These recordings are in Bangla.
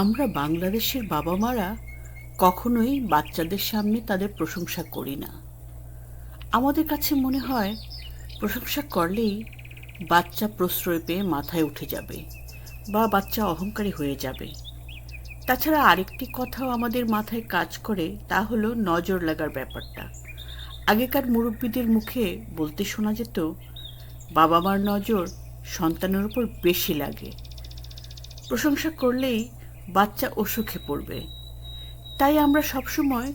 আমরা বাংলাদেশের বাবা মারা কখনোই বাচ্চাদের সামনে তাদের প্রশংসা করি না। আমাদের কাছে মনে হয় প্রশংসা করলেই বাচ্চা প্রশ্রয় পেয়ে মাথায় উঠে যাবে বা বাচ্চা অহংকারী হয়ে যাবে। তাছাড়া আরেকটি কথাও আমাদের মাথায় কাজ করে, তা হলো নজর লাগার ব্যাপারটা। আগেকার মুরব্বীদের মুখে বলতে শোনা যেত, বাবা মার নজর সন্তানের উপর বেশি লাগে। প্রশংসা করলেই বাচ্চা অসুখে পড়বে। তাই আমরা সবসময়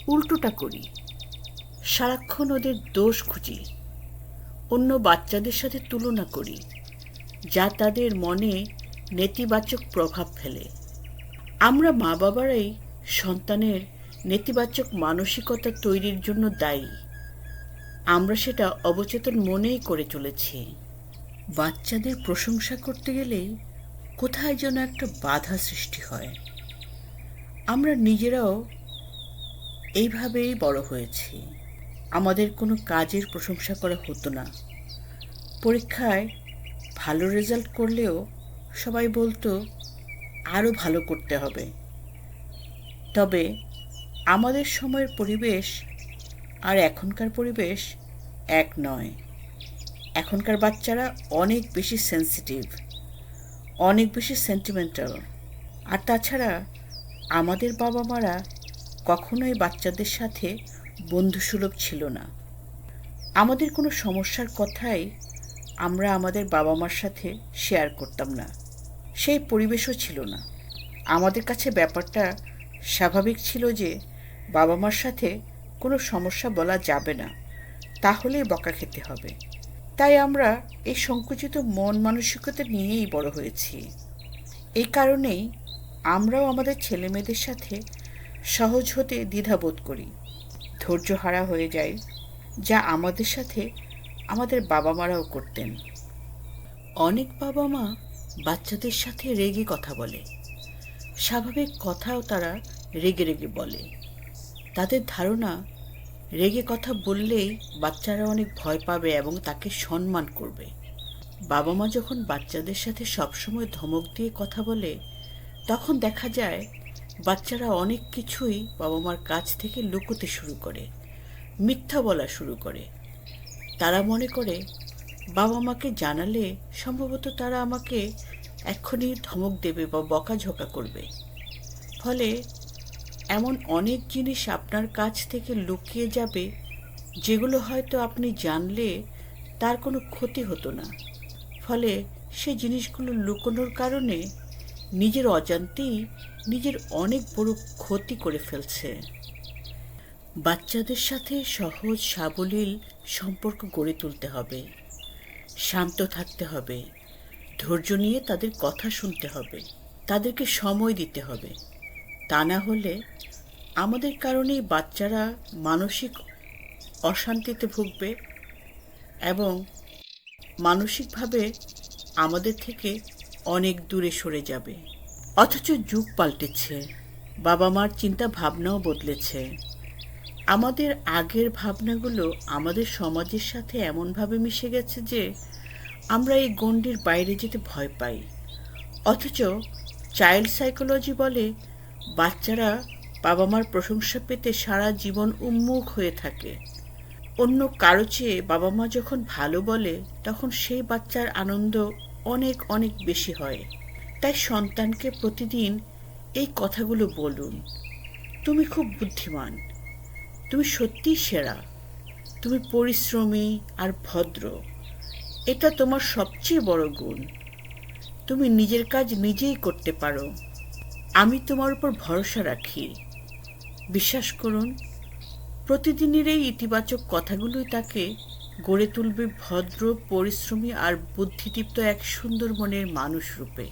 উল্টোটা করি, সারাক্ষণ ওদের দোষ খুঁজি, অন্য বাচ্চাদের সাথে তুলনা করি, যা তাদের মনে নেতিবাচক প্রভাব ফেলে। আমরা মা বাবারাই সন্তানের নেতিবাচক মানসিকতা তৈরির জন্য দায়ী। আমরা সেটা অবচেতন মনেই করে চলেছি। বাচ্চাদের প্রশংসা করতে গেলেই কোথায় যেন একটা বাধা সৃষ্টি হয়। আমরা নিজেরাও এইভাবেই বড় হয়েছি। আমাদের কোনো কাজের প্রশংসা করা হতো না। পরীক্ষায় ভালো রেজাল্ট করলেও সবাই বলতো আরও ভালো করতে হবে। তবে আমাদের সময়ের পরিবেশ আর এখনকার পরিবেশ এক নয়। এখনকার বাচ্চারা অনেক বেশি সেন্সিটিভ, অনেক বেশি সেন্টিমেন্টাল। আর তাছাড়া আমাদের বাবা মারা কখনোই বাচ্চাদের সাথে বন্ধুসুলভ ছিল না। আমাদের কোনো সমস্যার কথাই আমরা আমাদের বাবা মার সাথে শেয়ার করতাম না। সেই পরিবেশও ছিল না। আমাদের কাছে ব্যাপারটা স্বাভাবিক ছিল যে বাবা মার সাথে কোনো সমস্যা বলা যাবে না, তাহলেই বকা খেতে হবে। তাই আমরা এই সংকুচিত মন মানসিকতা নিয়েই বড় হয়েছি। এই কারণেই আমরাও আমাদের ছেলেমেয়েদের সাথে সহজ হতে দ্বিধাবোধ করি, ধৈর্যহারা হয়ে যাই, যা আমাদের সাথে আমাদের বাবা মারাও করতেন। অনেক বাবা মা বাচ্চাদের সাথে রেগে কথা বলে। স্বাভাবিক কথাও তারা রেগে রেগে বলে। তাদের ধারণা, রেগে কথা বললেই বাচ্চারা অনেক ভয় পাবে এবং তাকে সম্মান করবে। বাবা মা যখন বাচ্চাদের সাথে সবসময় ধমক দিয়ে কথা বলে, তখন দেখা যায় বাচ্চারা অনেক কিছুই বাবা মার কাছ থেকে লুকোতে শুরু করে, মিথ্যা বলা শুরু করে। তারা মনে করে বাবা মাকে জানালে সম্ভবত তারা আমাকে এক্ষুনি ধমক দেবে বা বকাঝকা করবে। ফলে এমন অনেক জিনিস আপনার কাছ থেকে লুকিয়ে যাবে, যেগুলো হয়তো আপনি জানলে তার কোনো ক্ষতি হতো না। ফলে সে জিনিসগুলো লুকোনোর কারণে নিজের অজান্তেই নিজের অনেক বড় ক্ষতি করে ফেলছে। বাচ্চাদের সাথে সহজ সাবলীল সম্পর্ক গড়ে তুলতে হবে। শান্ত থাকতে হবে, ধৈর্য নিয়ে তাদের কথা শুনতে হবে, তাদেরকে সময় দিতে হবে। তা না হলে আমাদের কারণেই বাচ্চারা মানসিক অশান্তিতে ভুগবে এবং মানসিকভাবে আমাদের থেকে অনেক দূরে সরে যাবে। অথচ যুগ পাল্টেছে, বাবা মার চিন্তা ভাবনাও বদলেছে। আমাদের আগের ভাবনাগুলো আমাদের সমাজের সাথে এমনভাবে মিশে গেছে যে আমরা এই গণ্ডির বাইরে যেতে ভয় পাই। অথচ চাইল্ড সাইকোলজি বলে বাচ্চারা বাবা মার প্রশংসা পেতে সারা জীবন উন্মুখ হয়ে থাকে। অন্য কারো চেয়ে বাবা মা যখন ভালো বলে, তখন সেই বাচ্চার আনন্দ অনেক অনেক বেশি হয়। তাই সন্তানকে প্রতিদিন এই কথাগুলো বলুন, তুমি খুব বুদ্ধিমান, তুমি সত্যিই সেরা, তুমি পরিশ্রমী আর ভদ্র, এটা তোমার সবচেয়ে বড় গুণ, তুমি নিজের কাজ নিজেই করতে পারো, আমি তোমার উপর ভরসা রাখি। বিশ্বাস করুন, প্রতিদিনের এই ইতিবাচক কথাগুলোই তাকে গড়ে তুলবে ভদ্র, পরিশ্রমী আর বুদ্ধিদীপ্ত এক সুন্দর মনের মানুষ রূপে।